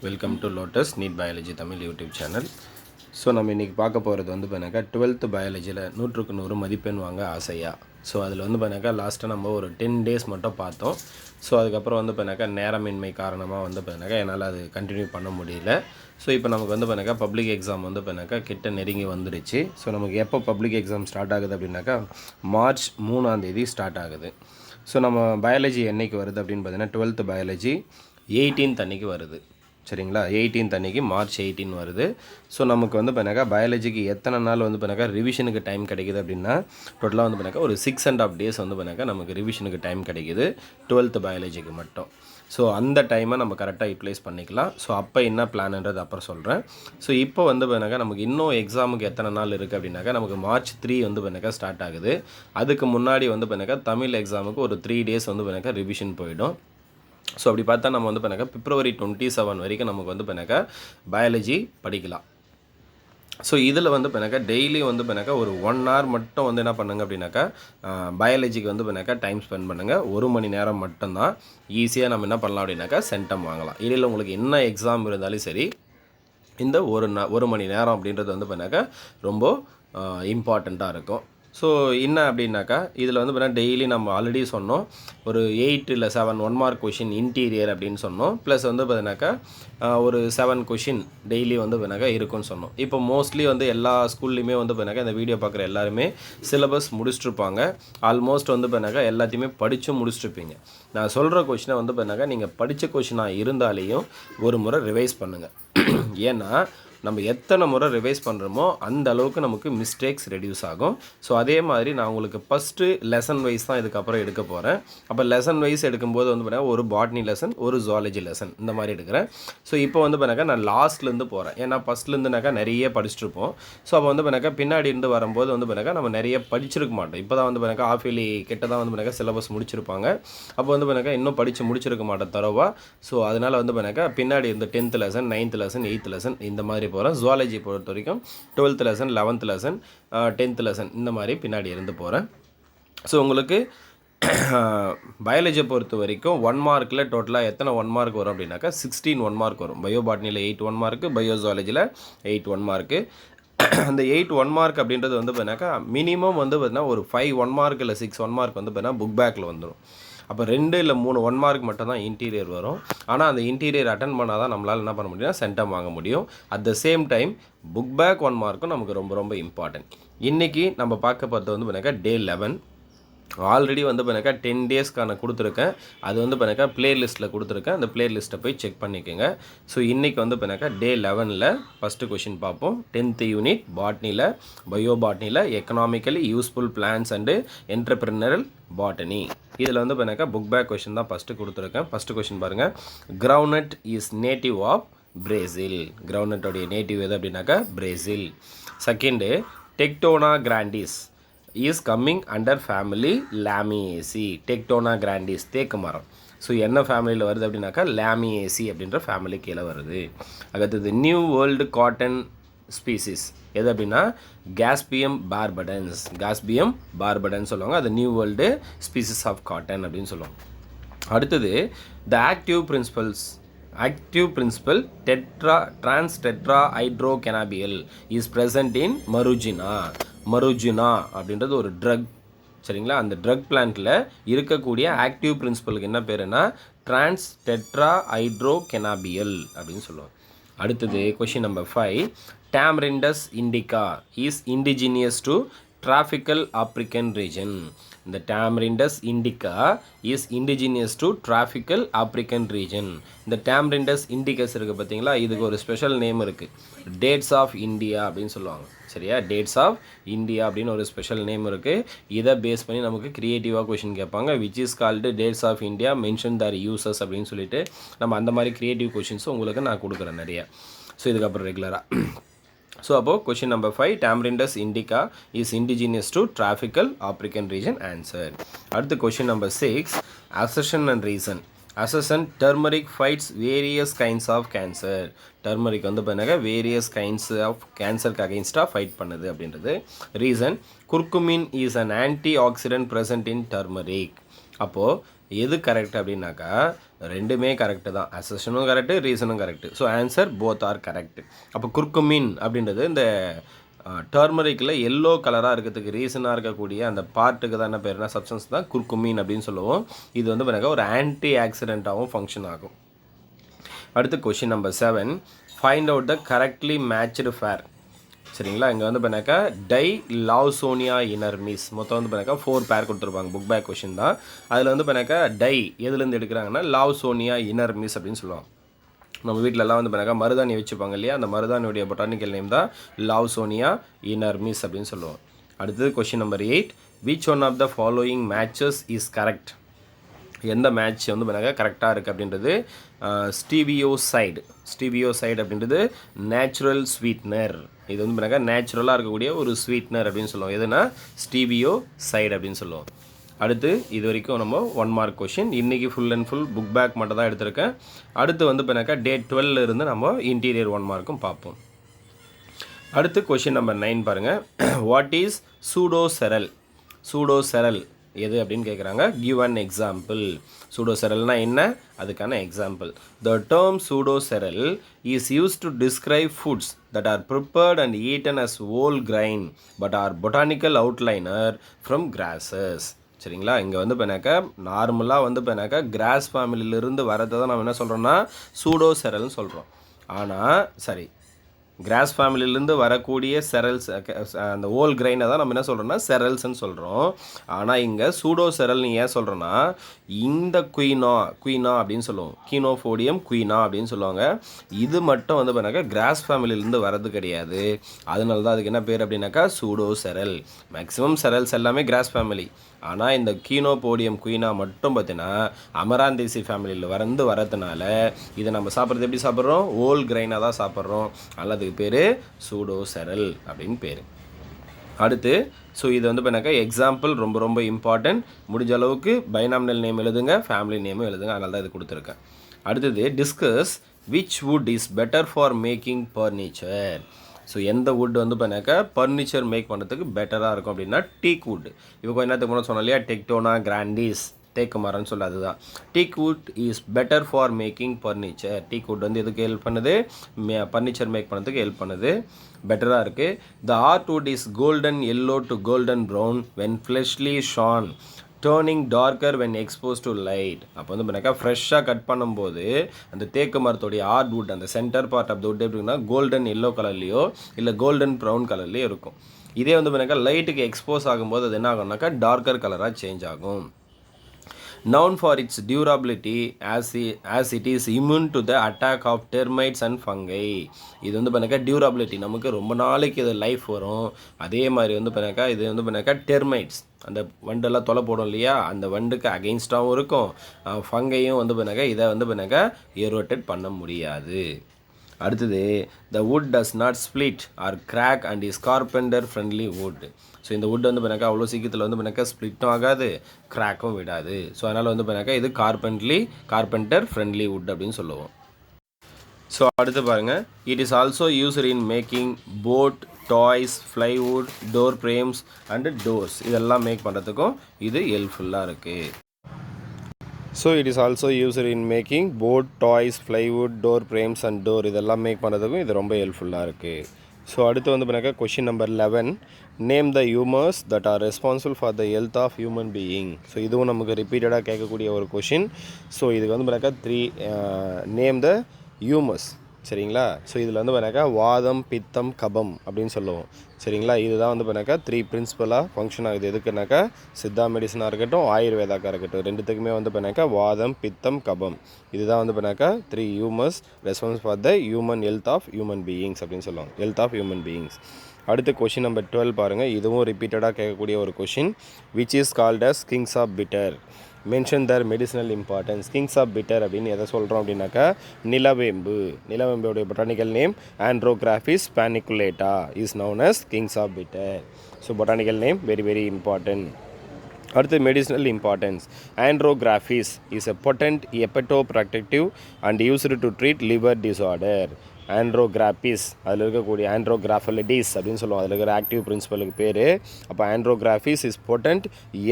Welcome to Lotus NEET biology Tamil YouTube channel. So நம்ம இன்றைக்கி பார்க்க போகிறது வந்து பார்த்தினாக்கா 12th பயாலஜியில் 100க்கு 100 மதிப்பெண் வாங்க ஆசையா. ஸோ அதில் வந்து பார்த்தினாக்கா லாஸ்ட்டாக நம்ம ஒரு 10 days மட்டும் பார்த்தோம். ஸோ அதுக்கப்புறம் வந்து பார்த்தினாக்கா நேரமின்மை காரணமாக வந்து பார்த்தினாக்கா என்னால் அது கண்டினியூ பண்ண முடியல. ஸோ இப்போ நமக்கு வந்து பார்த்தினாக்கா பப்ளிக் எக்ஸாம் வந்து பார்த்தினாக்கா கிட்ட நெருங்கி வந்துடுச்சு. ஸோ நமக்கு எப்போ பப்ளிக் எக்ஸாம் ஸ்டார்ட் ஆகுது அப்படின்னாக்கா March 3 ஸ்டார்ட் ஆகுது. ஸோ நம்ம பயாலஜி என்றைக்கு வருது அப்படின்னு பார்த்தீங்கன்னா 12th பயாலஜி 18th அன்றைக்கி வருது. சரிங்களா, 18th அன்றைக்கி March 18 வருது. ஸோ நமக்கு வந்து பார்த்தினாக்கா பயாலஜிக்கு எத்தனை நாள் வந்து பார்த்தினாக்கா ரிவிஷனுக்கு டைம் கிடைக்குது அப்படின்னா டோட்டலாக வந்து பார்த்தினாக்கா ஒரு 6.5 days வந்து பார்த்தினாக்கா நமக்கு ரிவிஷனுக்கு டைம் கிடைக்குது 12th பயாலஜிக்கு மட்டும். ஸோ அந்த டைமை நம்ம கரெக்டாக யூட்டிலைஸ் பண்ணிக்கலாம். ஸோ அப்போ என்ன பிளான்ன்றது அப்புறம் சொல்கிறேன். ஸோ இப்போ வந்து பார்த்தினாக்கா நமக்கு இன்னும் எக்ஸாமுக்கு எத்தனை நாள் இருக்குது அப்படின்னாக்கா நமக்கு March 3 வந்து பார்த்தினாக்கா ஸ்டார்ட் ஆகுது. அதுக்கு முன்னாடி வந்து பார்த்தினாக்கா தமிழ் எக்ஸாமுக்கு ஒரு 3 days வந்து பார்த்தினாக்கா ரிவிஷன் போயிடும். ஸோ அப்படி பார்த்தா நம்ம வந்து பார்த்தினாக்கா February 27 வரைக்கும் நமக்கு வந்து பார்த்தினாக்கா பயாலஜி படிக்கலாம். ஸோ இதில் வந்து பார்த்தினாக்கா டெய்லி வந்து பார்த்தினாக்கா ஒரு 1 hour மட்டும் வந்து என்ன பண்ணுங்க அப்படின்னாக்கா பயாலஜிக்கு வந்து பார்த்தினாக்கா டைம் ஸ்பெண்ட் பண்ணுங்கள். 1 மணி நேரம் மட்டும்தான். ஈஸியாக நம்ம என்ன பண்ணலாம் அப்படின்னாக்கா சென்டம் வாங்கலாம். இதில் உங்களுக்கு என்ன எக்ஸாம் இருந்தாலும் சரி இந்த 1 மணி நேரம் அப்படின்றது வந்து பார்த்தினாக்கா ரொம்ப இம்பார்ட்டண்ட்டாக இருக்கும். ஸோ என்ன அப்படின்னாக்கா இதில் வந்து பார்த்தீங்கன்னா டெய்லி நம்ம ஆல்ரெடி சொன்னோம் ஒரு 8 இல்லை 7 1 mark கொஷின் இன்டீரியர் அப்படின்னு சொன்னோம். ப்ளஸ் வந்து பார்த்தீங்கன்னாக்கா ஒரு 7 கொஷின் டெய்லி வந்து பார்த்தீங்கன்னாக்கா இருக்குன்னு சொன்னோம். இப்போ மோஸ்ட்லி வந்து எல்லா ஸ்கூல்லையுமே வந்து பார்த்தீங்கன்னாக்கா இந்த வீடியோ பார்க்குற எல்லாருமே சிலபஸ் முடிச்சுட்ருப்பாங்க. ஆல்மோஸ்ட் வந்து பார்த்தீங்கன்னாக்கா எல்லாத்தையுமே படித்து முடிச்சுட்ருப்பீங்க. நான் சொல்கிற கொஷினை வந்து பார்த்தீங்கன்னாக்கா நீங்கள் படித்த கொஷினாக இருந்தாலேயும் ஒரு முறை ரிவைஸ் பண்ணுங்கள். ஏன்னா நம்ம எத்தனை முறை ரிவைஸ் பண்ணுறோமோ அந்த அளவுக்கு நமக்கு மிஸ்டேக்ஸ் ரெடியூஸ் ஆகும். ஸோ அதே மாதிரி நான் உங்களுக்கு ஃபஸ்ட்டு லெசன் வைஸ் தான் இதுக்கப்புறம் எடுக்க போகிறேன். அப்போ லெசன் வைஸ் எடுக்கும்போது வந்து பார்த்தீங்கன்னா ஒரு பாட்னி லெசன் ஒரு ஜுவாலஜி லெசன் இந்த மாதிரி எடுக்கிறேன். ஸோ இப்போ வந்து பார்த்தீங்கன்னா நான் லாஸ்ட்லேருந்து போகிறேன். ஏன்னா ஃபஸ்ட்லேருந்துனாக்கா நிறைய படிச்சுட்ருப்போம். ஸோ அப்போ வந்து பார்த்தீங்கன்னா பின்னாடி இருந்து வரும்போது வந்து பார்த்தீங்கன்னா நம்ம நிறைய படிச்சிருக்க மாட்டோம். இப்போ தான் வந்து பார்த்தீங்கன்னா ஆஃப் இயர்லி கிட்ட தான் வந்து பார்த்தீங்கன்னா சிலபஸ் முடிச்சிருப்பாங்க. அப்போ வந்து பார்த்தீங்கன்னா இன்னும் படித்து முடிச்சிருக்க மாட்டோம் தரவா. ஸோ அதனால் வந்து பார்த்தீங்கன்னா பின்னாடி இருந்து 10th lesson 9th lesson 8th lesson இந்த மாதிரி போகிறேன். ஜுவாலஜி பொறுத்த வரைக்கும் 12th lesson 11th lesson 10th lesson இந்த மாதிரி பின்னாடி இருந்து போகிறேன். ஸோ உங்களுக்கு பயாலஜியை பொறுத்த வரைக்கும் 1 markல டோட்டலாக எத்தனை 1 mark வரும் அப்படின்னாக்கா 16 1 mark வரும். பயோ பாட்னியில் 8 1 mark, பயோ ஜுவாலஜியில் 8 1 mark. அந்த 8 1 mark அப்படின்றது வந்து பார்த்தீங்கன்னாக்கா மினிமம் வந்து பார்த்தீங்கன்னா ஒரு 5 1 mark இல்லை 6 1 mark வந்து பார்த்தீங்கன்னா புக் பேக்கில் வந்துடும். அப்போ 2 இல்லை 3 1 mark மட்டும் தான் இன்டீரியர் வரும். ஆனால் அந்த இன்டீரியர் அட்டன் பண்ணால் தான் நம்மளால் என்ன பண்ண முடியும்னா சென்டம் வாங்க முடியும். At the same time book back 1 markம் நமக்கு ரொம்ப ரொம்ப இம்பார்ட்டன்ட். இன்றைக்கி நம்ம பார்க்க பார்த்தது வந்து பார்த்தீங்கன்னா Day 11. ஆல்ரெடி வந்து பார்த்தீங்கன்னா 10 daysக்கான கொடுத்துருக்கேன். அது வந்து பார்த்தீங்கன்னா ப்ளேலிஸ்ட்டில் கொடுத்துருக்கேன். அந்த ப்ளேலிஸ்ட்டை போய் செக் பண்ணிக்கோங்க. ஸோ இன்றைக்கி வந்து பார்த்தீங்கன்னா Day 11ல் ஃபஸ்ட்டு கொஷின் பார்ப்போம். 10th யூனிட் பாட்னியில் பயோ பாட்னியில் economically useful plants and entrepreneurial botany. இதில் வந்து பார்த்தீங்கன்னா புக் பேக் கொஷின் தான் ஃபஸ்ட்டு கொடுத்துருக்கேன். ஃபஸ்ட்டு கொஷின் பாருங்கள். Groundnut is native of Brazil. கிரவுண்ட்நட்டோடைய நேட்டிவ் எது அப்படின்னாக்கா Brazil. Second Tectona grandis is coming under family Lamiaceae. Tectona grandis தேக்கு மரம். ஸோ என்ன ஃபேமிலியில் வருது அப்படின்னாக்கா Lamiaceae அப்படின்ற ஃபேமிலி கீழே வருது. அடுத்தது நியூ வேர்ல்டு காட்டன் ஸ்பீசிஸ் எது அப்படின்னா காஸ்பியம் பார்படன்ஸ். காஸ்பியம் பார்படன்ஸ் சொல்லுவாங்க. அது new world species of cotton அப்படின்னு சொல்லுவாங்க. அடுத்தது the active principle trans tetra hydrocannabial is present in marijuana அப்படின்றது ஒரு ட்ரக். சரிங்களா, அந்த ட்ரக் பிளான்ட்டில் இருக்கக்கூடிய ஆக்டிவ் பிரின்சிபலுக்கு என்ன பேருன்னா ட்ரான்ஸ் டெட்ரா ஹைட்ரோகெனாபியல் அப்படின்னு சொல்லுவாங்க. அடுத்தது question number 5. Tamarindus indica is indigenous to tropical African region. இந்த Tamarindus indica is indigenous to tropical African region. இந்த டேமரிண்டஸ் இண்டிகஸ் இருக்குது பார்த்தீங்களா, இதுக்கு ஒரு ஸ்பெஷல் நேம் இருக்குது. டேட்ஸ் ஆஃப் இந்தியா அப்படின்னு சொல்லுவாங்க. சரியா, டேட்ஸ் ஆஃப் இந்தியா அப்படின்னு ஒரு ஸ்பெஷல் நேம் இருக்குது. இதை பேஸ் பண்ணி நமக்கு க்ரியேட்டிவாக கொஷின் கேட்பாங்க. Which is called dates of India mention their uses அப்படின்னு சொல்லிட்டு நம்ம அந்த மாதிரி க்ரியேட்டிவ் கொஷின்ஸும் உங்களுக்கு நான் கொடுக்குறேன் நிறைய. ஸோ இதுக்கப்புறம் ரெகுலராக. ஸோ அப்போது question number 5 Tamarindus indica is indigenous to tropical African region answer. அடுத்து question number 6 assertion and reason. Assertion turmeric fights various kinds of cancer. Turmeric வந்து பார்த்தீங்கன்னா வேரியஸ் கைண்ட்ஸ் ஆஃப் கேன்சருக்கு அகெயின்ஸ்டாக ஃபைட் பண்ணுது அப்படின்றது. Reason curcumin is an antioxidant present in turmeric. அப்போது எது correct அப்படின்னாக்கா ரெண்டுமே கரெக்டு தான். அசஷனும் கரெக்டு, ரீசனும் correct. So answer both are correct. அப்போ குர்குமின் அப்படின்றது இந்த டர்மரிக்கில் எல்லோ கலராக இருக்கிறதுக்கு ரீசனாக இருக்கக்கூடிய அந்த பார்ட்டுக்கு தான் என்ன பேருனா சப்ஸ்டன்ஸ் தான் குர்குமின் அப்படின்னு சொல்லுவோம். இது வந்து பாருங்க ஒரு ஆன்டி ஆக்சிடெண்ட்டாகவும் ஃபங்க்ஷன் ஆகும். அடுத்து question number 7, find out the correctly matched pair. சரிங்களா, இங்கே வந்து பண்ணாக்கா டை லாவ்சோனியா இனர்மிஸ் மொத்தம் வந்து பண்ணாக்கா 4 பேர் கொடுத்துருப்பாங்க. புக் பேக் கொஷின் தான். அதில் வந்து பண்ணாக்கா டை எதுலேருந்து எடுக்கிறாங்கன்னா லாவ்சோனியா இனர்மிஸ் அப்படின்னு சொல்லுவாங்க. நம்ம வீட்டிலலாம் வந்து பண்ணாக்கா மருதாணி வச்சுப்பாங்க இல்லையா, அந்த மருதாணியுடைய பொட்டானிக்கல் நேம் தான் லாவ்சோனியா இனர்மிஸ் அப்படின்னு சொல்லுவோம். அடுத்தது question number 8, which one of the following matches is correct. எந்த மேட்ச் வந்து பண்ணாக்கா கரெக்டாக இருக்குது அப்படின்றது ஸ்டீவியோசைடு. ஸ்டீவியோசைடு அப்படின்றது நேச்சுரல் ஸ்வீட்னர். இது வந்து பண்ணாக்கா நேச்சுரலாக இருக்கக்கூடிய ஒரு ஸ்வீட்னர் அப்படின்னு சொல்லுவோம். எதுனா ஸ்டீவியோசைடு அப்படின்னு சொல்லுவோம். அடுத்து இது வரைக்கும் நம்ம 1 மார்க் கொஷின். இன்றைக்கி full and full book back மட்டும் தான் எடுத்திருக்கேன். அடுத்து வந்து பண்ணாக்கா டே 12 இருந்து நம்ம இன்டீரியர் 1 மார்க்கும் பார்ப்போம். அடுத்து கொஷின் நம்பர் 9 பாருங்கள். What is சூடோசெரல். சூடோசெரல் எது அப்படின்னு கேட்குறாங்க. Give an example. சூடோசெரல்னா என்ன, அதுக்கான example. The term pseudocereal is use to describe foods that are prepared and eaten as whole grain but are botanical outliner from grasses. சரிங்களா, இங்கே வந்து பண்ணாக்கா நார்மலாக வந்து பண்ணாக்கா கிராஸ் ஃபேமிலியிலிருந்து வரதை தான் நம்ம என்ன சொல்கிறோன்னா சூடோசெரல்னு சொல்கிறோம். ஆனால் சரி, கிராஸ் ஃபேமிலியிலேருந்து வரக்கூடிய செரல்ஸ் அந்த ஓல் கிரைனை தான் நம்ம என்ன சொல்கிறோன்னா செரல்ஸ்ன்னு சொல்கிறோம். ஆனால் இங்கே சூடோசெரல்னு ஏன் சொல்கிறோன்னா இந்த குயினா அப்படின்னு சொல்லுவோம். கீனோஃபோடியம் குயினா அப்படின்னு சொல்லுவாங்க. இது மட்டும் வந்து பண்ணாக்கா கிராஸ் ஃபேமிலியிலேருந்து வரது கிடையாது. அதனால தான் அதுக்கு என்ன பேர் அப்படின்னாக்கா சூடோசெரல். மேக்ஸிமம் செரல்ஸ் எல்லாமே கிராஸ் ஃபேமிலி. ஆனால் இந்த கீனோபோடியம் குயினா மட்டும் பார்த்தீங்கன்னா அமராந்தேசி ஃபேமிலியில் வரதுனால இதை நம்ம சாப்பிட்றது எப்படி சாப்பிட்றோம், ஓல் கிரைனாக தான் சாப்பிட்றோம். அதனால் அதுக்கு பேர் சூடோசெரல் அப்படின்னு பேர். அடுத்து இது வந்து பண்ணாக்கா எக்ஸாம்பிள் ரொம்ப ரொம்ப இம்பார்ட்டன்ட். முடிஞ்ச அளவுக்கு பைனாமினல் நேம் எழுதுங்க, ஃபேமிலி நேமும் எழுதுங்க. அதனால தான் இது கொடுத்துருக்கேன். அடுத்தது discuss which would is better for making furniture. எந்த வுட் வந்து பண்ணாக்கா ஃபர்னிச்சர் மேக் பண்ணுறதுக்கு பெட்டராக இருக்கும் அப்படின்னா டீக் வுட். இப்போ கொஞ்ச நேரத்துக்கு முன்னாடி சொன்னோம் இல்லையா, டெக்டோனா கிராண்டிஸ் தேக்கு மரம்னு சொல்லி, அதுதான் டீக் would is better for making furniture. டீக் would வந்து எதுக்கு ஹெல்ப் பண்ணுது, ஃபர்னிச்சர் மேக் பண்ணுறதுக்கு ஹெல்ப் பண்ணுது, பெட்டராக இருக்குது. The heart wood is golden yellow to golden brown when freshly sawn turning darker when expose to light. அப்போ வந்து பண்ணாக்கா ஃப்ரெஷ்ஷாக கட் பண்ணும்போது அந்த தேக்கு மரத்தோடைய ஹார்ட் வுட் அந்த centre part of the wood எப்படின்னா கோல்டன் எல்லோ கலர்லேயோ இல்லை கோல்டன் ப்ரௌன் கலர்லேயோ இருக்கும். இதே வந்து பண்ணாக்கா லைட்டுக்கு எக்ஸ்போஸ் ஆகும்போது அது என்ன ஆகும்னாக்கா டார்க்கர் கலராக சேஞ்ச் ஆகும். Known for its durability as it is immune to the attack of termites and fungi. இது வந்து பண்ணாக்கா டியூரபிலிட்டி, நமக்கு ரொம்ப நாளைக்கு இது லைஃப் வரும். அதே மாதிரி வந்து பண்ணாக்கா இது வந்து பண்ணாக்கா டெர்மைட்ஸ் அந்த வண்டெல்லாம் தொலை போடும் இல்லையா, அந்த வண்டுக்கு அகெயின்ஸ்டாகவும் இருக்கும். ஃபங்கையும் வந்து பண்ணாக்கா இதை வந்து பண்ணாக்கா ஏரோட்டேட் பண்ண முடியாது. அடுத்தது the wood does not split or crack and is carpenter friendly wood. இந்த வுட் வந்து பண்ணாக்கா அவ்வளோ சீக்கிரத்தில் வந்து பண்ணாக்கா ஸ்ப்ளிட்டும் ஆகாது, கிராக்கும் விடாது. அதனால் வந்து பண்ணாக்கா இது கார்பெண்டர் ஃப்ரெண்ட்லி வுட் அப்படின்னு சொல்லுவோம். அடுத்து பாருங்கள், it is also used in making boat, toys, plywood, door frames and doors. இதெல்லாம் மேக் பண்ணுறதுக்கும் இது ஹெல்ப்ஃபுல்லாக இருக்குது. It is also used in making boat, toys, plywood, door frames and door. இதெல்லாம் மேக் பண்ணுறதுக்கும் இது ரொம்ப ஹெல்ப்ஃபுல்லாக இருக்குது. அடுத்து வந்து பண்ணாக்கா question number 11, name the humours that are responsible for the health of human being. இதுவும் நமக்கு ரிப்பீட்டடாக கேட்கக்கூடிய ஒரு கொஷின். இதுக்கு வந்து பண்ணாக்கா 3 நேம் த ஹியூமர்ஸ். சரிங்களா, இதில் வந்து பண்ணாக்கா வாதம், பித்தம், கபம் அப்படின்னு சொல்லுவோம். சரிங்களா, இதுதான் வந்து பண்ணாக்கா 3 பிரின்சிபலாக ஃபங்க்ஷன் ஆகுது. எதுக்குனாக்கா சித்தா மெடிசனாக இருக்கட்டும், ஆயுர்வேதாக்காக இருக்கட்டும், ரெண்டுத்துக்குமே வந்து பண்ணாக்கா வாதம், பித்தம், கபம். இதுதான் வந்து பண்ணாக்கா 3 humours response for the human health of human beings அப்படின்னு சொல்லுவாங்க, ஹெல்த் ஆஃப் ஹியூமன் பீயிங்ஸ். அடுத்து கொஷின் நம்பர் 12 பாருங்கள். இதுவும் ரிப்பீட்டடாக கேட்கக்கூடிய ஒரு question. Which is called as kings of bitter. Mention their medicinal importance. Kings of bitter அப்படின்னு எதை சொல்கிறோம் அப்படின்னாக்கா நிலவேம்புடைய botanical name Andrographis paniculata is known as kings of bitter. Botanical name very very important. அடுத்து medicinal importance. Andrographis is a potent ஹெப்படோப்ராக்டிவ் and used to treat liver disorder. Andrographis, அதில் இருக்கக்கூடிய ஆண்ட்ரோகிராஃபலிடிஸ் அப்படின்னு சொல்லுவோம், அதில் இருக்கிற ஆக்டிவ் பிரின்சிபலுக்கு பேர். அப்போ ஆண்ட்ரோகிராஃபிஸ் இஸ் பொட்டன்ட்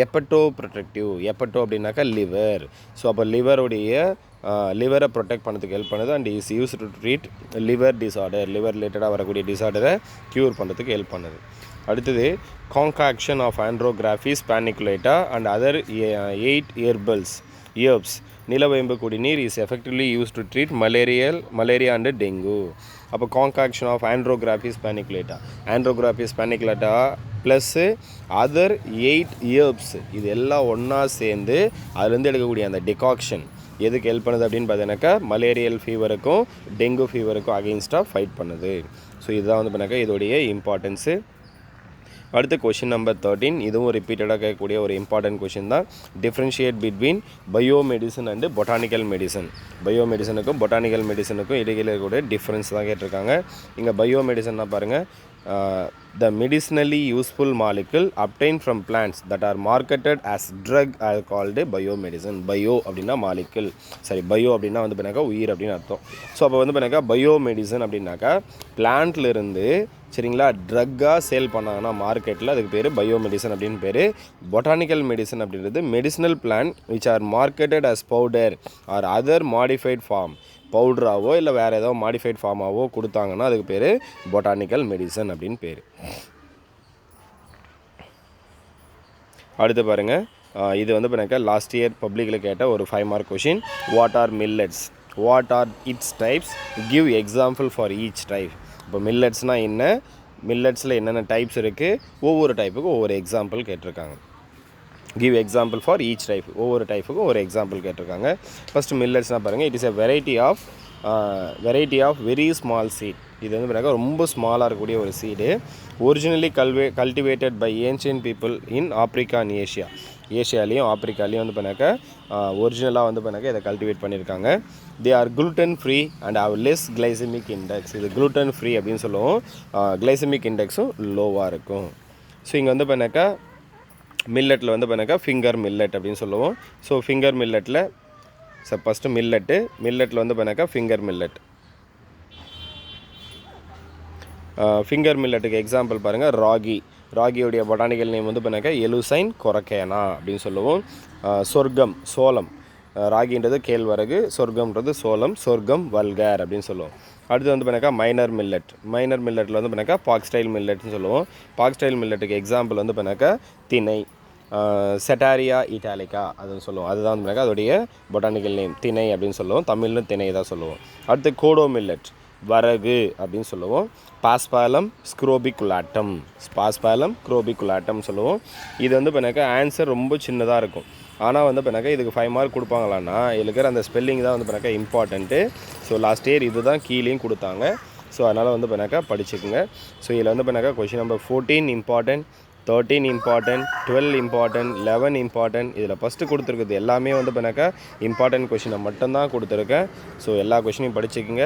எப்பட்டோ ப்ரொடெக்டிவ். எப்பட்டோ அப்படின்னாக்கா லிவர். ஸோ அப்போ லிவரை ப்ரொடெக்ட் பண்ணதுக்கு ஹெல்ப் பண்ணுது and is use to treat liver disorder. Liver ரிலேட்டடாக வரக்கூடிய டிஸார்டரை க்யூர் பண்ணுறதுக்கு ஹெல்ப் பண்ணுது. அடுத்தது காங்காக்ஷன் ஆஃப் ஆண்ட்ரோகிராஃபிஸ் பேனிகுலேட்டா அண்ட் அதர் 8 herbs நிலவேம்பு குடிநீர் is effectively use to treat malaria and dengue. அப்போ காங்காக்ஷன் ஆஃப் ஆண்ட்ரோகிராஃபிஸ் பேனிகுலேட்டா ப்ளஸ்ஸு அதர் 8 herbs இது எல்லாம் ஒன்றா சேர்ந்து அதுலேருந்து எடுக்கக்கூடிய அந்த டிகாக்ஷன் எதுக்கு ஹெல்ப் பண்ணுது அப்படின்னு பார்த்தீங்கன்னாக்கா மலேரியல் ஃபீவருக்கும் டெங்கு ஃபீவருக்கும் அகெயின்ஸ்டாக ஃபைட் பண்ணுது. ஸோ இதுதான் வந்து பார்த்தீங்கன்னாக்கா இதோடைய இம்பார்ட்டன்ஸு. அடுத்து கொஷின் நம்பர் 13, இதுவும் ரிப்பீட்டடாக கேட்கக்கூடிய ஒரு இம்பார்ட்டன்ட் கொஷின் தான். Differentiate between biomedicine and botanical medicine. பயோமெடிசனுக்கும் பொட்டானிக்கல் மெடிசனுக்கும் இடையில இருக்கக்கூடிய டிஃப்ரென்ஸ் தான் கேட்டிருக்காங்க. இங்கே பயோமெடிசன்னா பாருங்கள், the medicinally useful molecule obtained from plants that are marketed as drug are called biomedicine. Bio அப்படின்னா மாலிகுல், சரி பயோ அப்படின்னா வந்து பண்ணாக்கா உயிர் அப்படின்னு அர்த்தம். ஸோ அப்போ வந்து பண்ணாக்கா பயோமெடிசன் அப்படின்னாக்கா பிளான்ட்லேருந்து சரிங்களா ட்ரக்காக சேல் பண்ணாங்கன்னா மார்க்கெட்டில் அதுக்கு பேர் பயோமெடிசன் அப்படின்னு பேர். பொட்டானிக்கல் மெடிசன் அப்படின்றது medicinal plant which are marketed as powder or other modified form. பவுடராகவோ இல்லை வேறு ஏதோ மாடிஃபைட் ஃபார்மாகவோ கொடுத்தாங்கன்னா அதுக்கு பேர் பொட்டானிக்கல் மெடிசன் அப்படின்னு பேர். அடுத்து பாருங்கள், இது வந்து பண்ணாக்கா லாஸ்ட் இயர் பப்ளிக்கில் கேட்ட ஒரு 5 mark question. What are millets, what are it's types, give example for each type. இப்போ மில்லட்ஸ்னால் என்ன, மில்லட்ஸில் என்னென்ன டைப்ஸ் இருக்குது, ஒவ்வொரு டைப்புக்கும் ஒவ்வொரு எக்ஸாம்பிள் கேட்டிருக்காங்க. Give example for each type, ஒவ்வொரு டைப்புக்கும் ஒரு எக்ஸாம்பிள் கேட்டிருக்காங்க. ஃபஸ்ட்டு மில்லட்ஸ்னால் பாருங்கள், it is a variety of very small seed. இது வந்து பார்த்தா ரொம்ப ஸ்மாலாக இருக்கக்கூடிய ஒரு seed. Originally cultivated by ancient people in Africa and Asia. ஏஷியாலேயும் ஆப்ரிக்காலேயும் வந்து பண்ணாக்கா ஒரிஜினலாக வந்து பண்ணாக்கா இதை கல்டிவேட் பண்ணியிருக்காங்க. They are gluten free and have less glycemic index. இது gluten ஃப்ரீ அப்படின்னு சொல்லுவோம், கிளைசமிக் இண்டெக்ஸும் லோவாக இருக்கும். ஸோ இங்கே வந்து பண்ணாக்கா மில்லட்டில் வந்து பண்ணாக்கா ஃபிங்கர் மில்லட் அப்படின்னு சொல்லுவோம். ஸோ ஃபிங்கர் மில்லட்டில் ஃபஸ்ட்டு மில்லட்டில் வந்து பண்ணாக்கா ஃபிங்கர் மில்லட். ஃபிங்கர் மில்லட்டுக்கு எக்ஸாம்பிள் பாருங்கள், ராகியோடைய பொட்டானிக்கல் நேம் வந்து பண்ணாக்கா எலுசைன் கொரக்கேனா அப்படின்னு சொல்லுவோம். சொர்க்கம் சோளம், ராகின்றது கேழ்வரகு, சொர்க்கம்ன்றது சோளம், சொர்க்கம் வல்கர் அப்படின்னு சொல்லுவோம். அடுத்து வந்து பண்ணாக்கா மைனர் மில்லட்டில் வந்து பண்ணாக்கா பாக்ஸ்டைல் மில்லட்னு சொல்லுவோம். பாக்ஸ்டைல் மில்லட்டுக்கு எக்ஸாம்பிள் வந்து பண்ணாக்கா திணை, செட்டாரியா இட்டாலிக்கா அதுன்னு சொல்லுவோம். அதுதான் வந்து பண்ணாக்கா அதோடைய பொட்டானிக்கல் நேம் திணை அப்படின்னு சொல்லுவோம். தமிழ்னு திணை தான் சொல்லுவோம். அடுத்து கோடோ மில்லட் வரகு அப்படின்னு சொல்லுவோம். பாஸ்பாலம் குரோபிகுலாட்டம் சொல்லுவோம். இது வந்து பண்ணாக்கா ஆன்சர் ரொம்ப சின்னதாக இருக்கும். ஆனால் வந்து பண்ணாக்கா இதுக்கு 5 mark கொடுப்பாங்களான்னா இதில் இருக்கிற அந்த ஸ்பெல்லிங் தான் வந்து பண்ணாக்கா இம்பார்ட்டண்ட்டு. ஸோ லாஸ்ட் இயர் இது தான் கீழேயும் கொடுத்தாங்க. ஸோ அதனால் வந்து பண்ணாக்கா படிச்சுக்குங்க. ஸோ இதில் வந்து பண்ணாக்கா question number 14 important, 13 important, 12 important, 11 important. இதில் ஃபஸ்ட்டு கொடுத்துருக்குது எல்லாமே வந்து பண்ணாக்கா இம்பார்ட்டன்ட் கொஷினை மட்டும்தான் கொடுத்துருக்கேன். ஸோ எல்லா கொஷினையும் படிச்சுக்குங்க.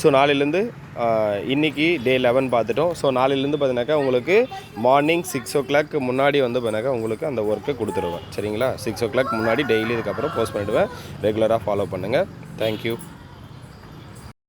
ஸோ நாளையிலேருந்து இன்றைக்கி டே 11 பார்த்துட்டோம். ஸோ நாளையிலேருந்து பார்த்தீங்கன்னாக்கா உங்களுக்கு மார்னிங் 6 o'clock முன்னாடி வந்து பார்த்தீங்கன்னாக்கா உங்களுக்கு அந்த ஒர்க்கை கொடுத்துருவேன். சரிங்களா, 6 o'clock முன்னாடி டெய்லி இதுக்கப்புறம் போஸ்ட் பண்ணிவிடுவேன். ரெகுலராக ஃபாலோ பண்ணுங்கள். தேங்க்யூ.